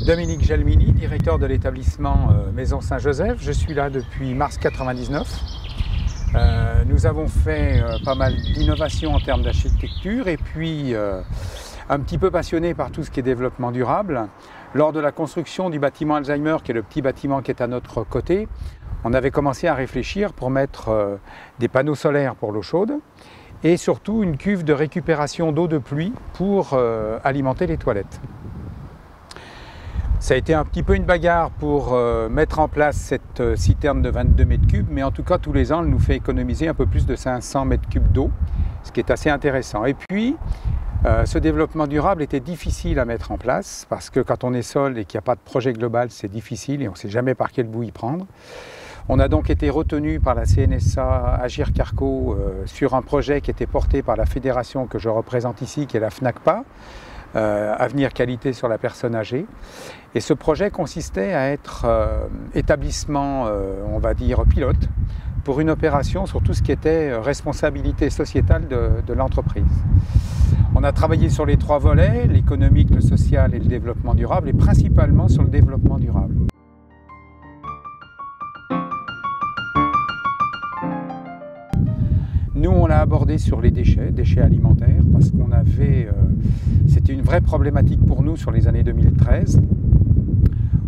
Dominique Gelmini, directeur de l'établissement Maison Saint-Joseph. Je suis là depuis mars 1999. Nous avons fait pas mal d'innovations en termes d'architecture et puis un petit peu passionné par tout ce qui est développement durable. Lors de la construction du bâtiment Alzheimer, qui est le petit bâtiment qui est à notre côté, on avait commencé à réfléchir pour mettre des panneaux solaires pour l'eau chaude et surtout une cuve de récupération d'eau de pluie pour alimenter les toilettes. Ça a été un petit peu une bagarre pour mettre en place cette citerne de 22 mètres cubes, mais en tout cas tous les ans elle nous fait économiser un peu plus de 500 mètres cubes d'eau, ce qui est assez intéressant. Et puis ce développement durable était difficile à mettre en place parce que quand on est seul et qu'il n'y a pas de projet global, c'est difficile et on ne sait jamais par quel bout y prendre. On a donc été retenu par la CNSA Agir Carco sur un projet qui était porté par la fédération que je représente ici, qui est la FNACPA, Avenir Qualité sur la personne âgée. Et ce projet consistait à être établissement, on va dire, pilote pour une opération sur tout ce qui était responsabilité sociétale de l'entreprise. On a travaillé sur les trois volets, l'économique, le social et le développement durable, et principalement sur le développement durable. Nous, on l'a abordé sur les déchets alimentaires, parce qu'on avait, c'était une vraie problématique pour nous sur les années 2013,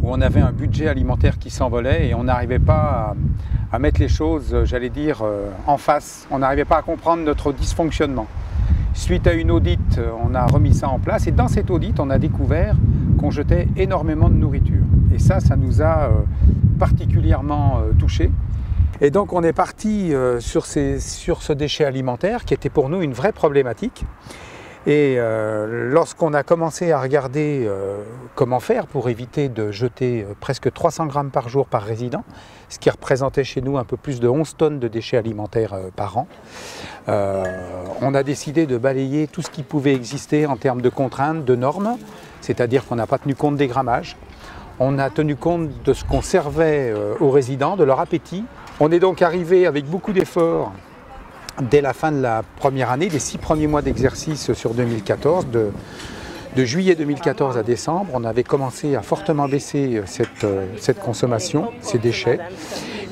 où on avait un budget alimentaire qui s'envolait et on n'arrivait pas à mettre les choses, j'allais dire, en face. On n'arrivait pas à comprendre notre dysfonctionnement. Suite à une audit, on a remis ça en place et dans cette audit, on a découvert qu'on jetait énormément de nourriture. Et ça nous a particulièrement touchés. Et donc on est parti sur ce déchet alimentaire qui était pour nous une vraie problématique. Et lorsqu'on a commencé à regarder comment faire pour éviter de jeter presque 300 grammes par jour par résident, ce qui représentait chez nous un peu plus de 11 tonnes de déchets alimentaires par an, on a décidé de balayer tout ce qui pouvait exister en termes de contraintes, de normes, c'est-à-dire qu'on n'a pas tenu compte des grammages. On a tenu compte de ce qu'on servait aux résidents, de leur appétit. On est donc arrivé avec beaucoup d'efforts dès la fin de la première année, des 6 premiers mois d'exercice sur 2014, de juillet 2014 à décembre, on avait commencé à fortement baisser cette consommation, ces déchets.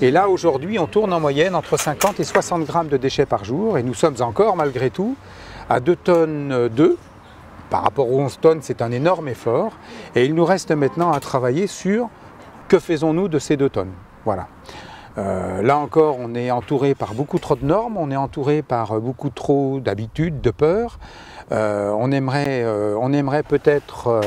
Et là, aujourd'hui, on tourne en moyenne entre 50 et 60 grammes de déchets par jour. Et nous sommes encore, malgré tout, à 2 tonnes d'œufs. Par rapport aux 11 tonnes, c'est un énorme effort. Et il nous reste maintenant à travailler sur que faisons-nous de ces 2 tonnes. Voilà. Là encore, on est entouré par beaucoup trop de normes, on est entouré par beaucoup trop d'habitudes, de peurs. On aimerait peut-être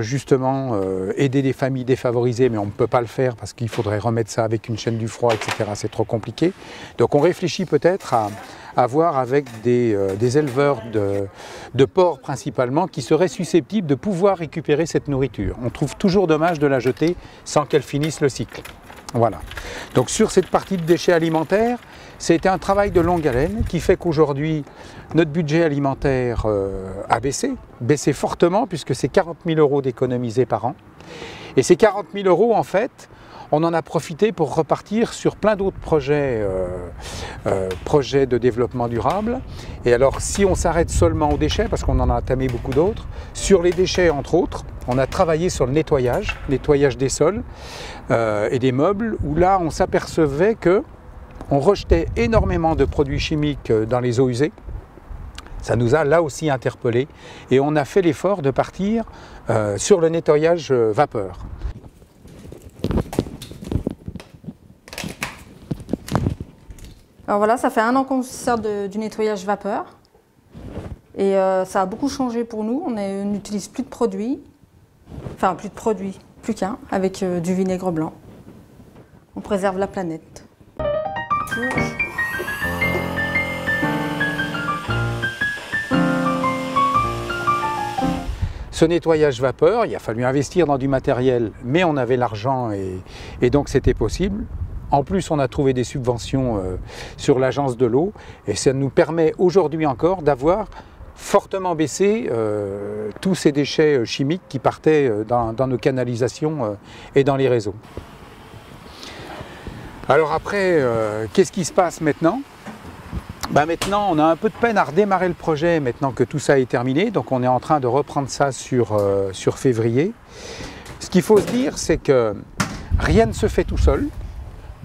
justement aider des familles défavorisées, mais on ne peut pas le faire parce qu'il faudrait remettre ça avec une chaîne du froid, etc. C'est trop compliqué. Donc on réfléchit peut-être à voir avec des éleveurs de porcs principalement qui seraient susceptibles de pouvoir récupérer cette nourriture. On trouve toujours dommage de la jeter sans qu'elle finisse le cycle. Voilà. Donc sur cette partie de déchets alimentaires, c'était un travail de longue haleine qui fait qu'aujourd'hui, notre budget alimentaire a baissé fortement puisque c'est 40 000 € d'économisés par an. Et ces 40 000 €, en fait, on en a profité pour repartir sur plein d'autres projets de développement durable. Et alors, si on s'arrête seulement aux déchets, parce qu'on en a entamé beaucoup d'autres, sur les déchets, entre autres, on a travaillé sur le nettoyage des sols et des meubles, où là, on s'apercevait qu'on rejetait énormément de produits chimiques dans les eaux usées. Ça nous a là aussi interpellés et on a fait l'effort de partir sur le nettoyage vapeur. Alors voilà, ça fait 1 an qu'on se sert du nettoyage vapeur et ça a beaucoup changé pour nous. On n'utilise plus de produits, enfin plus qu'un, avec du vinaigre blanc. On préserve la planète. Ce nettoyage vapeur, il a fallu investir dans du matériel, mais on avait l'argent et donc c'était possible. En plus, on a trouvé des subventions sur l'agence de l'eau et ça nous permet aujourd'hui encore d'avoir fortement baissé tous ces déchets chimiques qui partaient dans nos canalisations et dans les réseaux. Alors après, qu'est-ce qui se passe maintenant? Maintenant, on a un peu de peine à redémarrer le projet maintenant que tout ça est terminé. Donc on est en train de reprendre ça sur février. Ce qu'il faut se dire, c'est que rien ne se fait tout seul.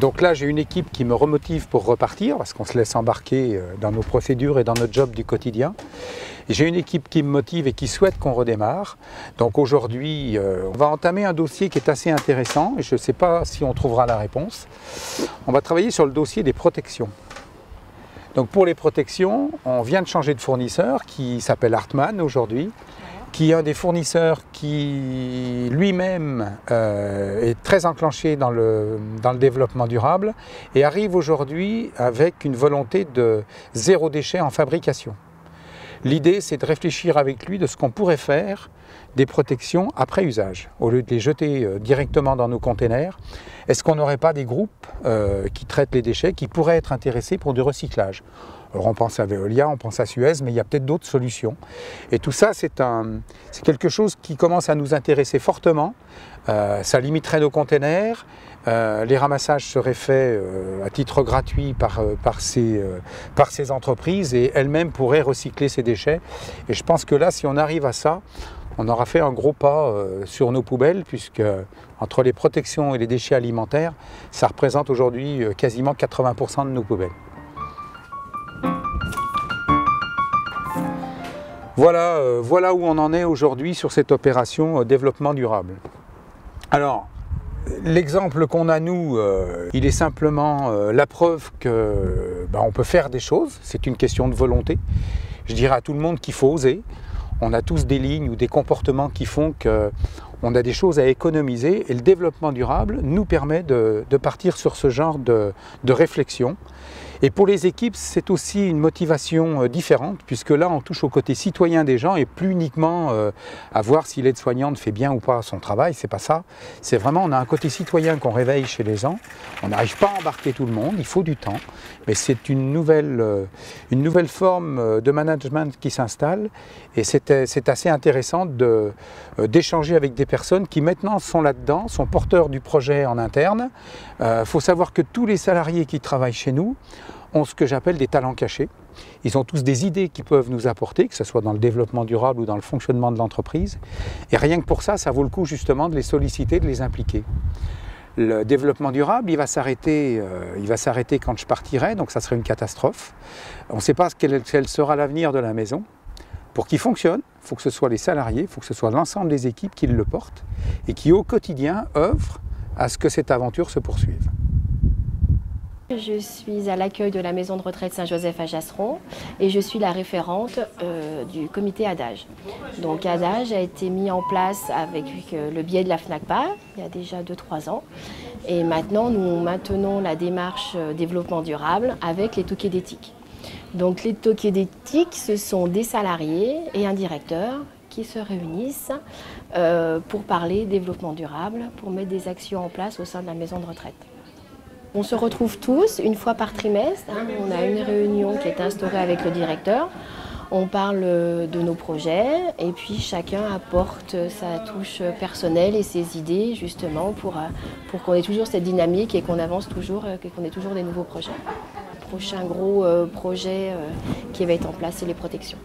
Donc là, j'ai une équipe qui me remotive pour repartir, parce qu'on se laisse embarquer dans nos procédures et dans notre job du quotidien. J'ai une équipe qui me motive et qui souhaite qu'on redémarre. Donc aujourd'hui, on va entamer un dossier qui est assez intéressant, et je ne sais pas si on trouvera la réponse. On va travailler sur le dossier des protections. Donc pour les protections, on vient de changer de fournisseur qui s'appelle Hartmann aujourd'hui, qui est un des fournisseurs qui lui-même est très enclenché dans le développement durable et arrive aujourd'hui avec une volonté de zéro déchet en fabrication. L'idée, c'est de réfléchir avec lui de ce qu'on pourrait faire des protections après usage. Au lieu de les jeter directement dans nos containers, est-ce qu'on n'aurait pas des groupes qui traitent les déchets qui pourraient être intéressés pour du recyclage? Alors on pense à Veolia, on pense à Suez, mais il y a peut-être d'autres solutions. Et tout ça, c'est quelque chose qui commence à nous intéresser fortement. Ça limiterait nos containers. Les ramassages seraient faits à titre gratuit par ces entreprises et elles-mêmes pourraient recycler ces déchets. Et je pense que là, si on arrive à ça, on aura fait un gros pas sur nos poubelles, puisque entre les protections et les déchets alimentaires, ça représente aujourd'hui quasiment 80% de nos poubelles. Voilà où on en est aujourd'hui sur cette opération développement durable. Alors, l'exemple qu'on a nous, il est simplement la preuve qu'on peut faire des choses, c'est une question de volonté. Je dirais à tout le monde qu'il faut oser. On a tous des lignes ou des comportements qui font qu'on a des choses à économiser et le développement durable nous permet de partir sur ce genre de réflexion. Et pour les équipes, c'est aussi une motivation différente, puisque là, on touche au côté citoyen des gens et plus uniquement à voir si l'aide-soignante fait bien ou pas son travail, c'est pas ça. C'est vraiment, on a un côté citoyen qu'on réveille chez les gens. On n'arrive pas à embarquer tout le monde, il faut du temps, mais c'est une nouvelle forme de management qui s'installe et c'est assez intéressant d'échanger avec des personnes qui maintenant sont là-dedans, sont porteurs du projet en interne. Faut savoir que tous les salariés qui travaillent chez nous ont ce que j'appelle des talents cachés. Ils ont tous des idées qui peuvent nous apporter, que ce soit dans le développement durable ou dans le fonctionnement de l'entreprise. Et rien que pour ça, ça vaut le coup justement de les solliciter, de les impliquer. Le développement durable, il va s'arrêter quand je partirai, donc ça serait une catastrophe. On ne sait pas quel sera l'avenir de la maison. Pour qu'il fonctionne, il faut que ce soit les salariés, il faut que ce soit l'ensemble des équipes qui le portent et qui au quotidien œuvrent à ce que cette aventure se poursuive. Je suis à l'accueil de la maison de retraite Saint-Joseph à Jasseron et je suis la référente du comité Adage. Donc Adage a été mis en place avec le biais de la FNACPA il y a déjà 2-3 ans. Et maintenant nous maintenons la démarche développement durable avec les toquets d'éthique. Donc les toquets d'éthique, ce sont des salariés et un directeur qui se réunissent pour parler développement durable, pour mettre des actions en place au sein de la maison de retraite. On se retrouve tous une fois par trimestre, on a une réunion qui est instaurée avec le directeur, on parle de nos projets et puis chacun apporte sa touche personnelle et ses idées justement pour qu'on ait toujours cette dynamique et qu'on avance toujours, qu'on ait toujours des nouveaux projets. Le prochain gros projet qui va être en place, c'est les protections.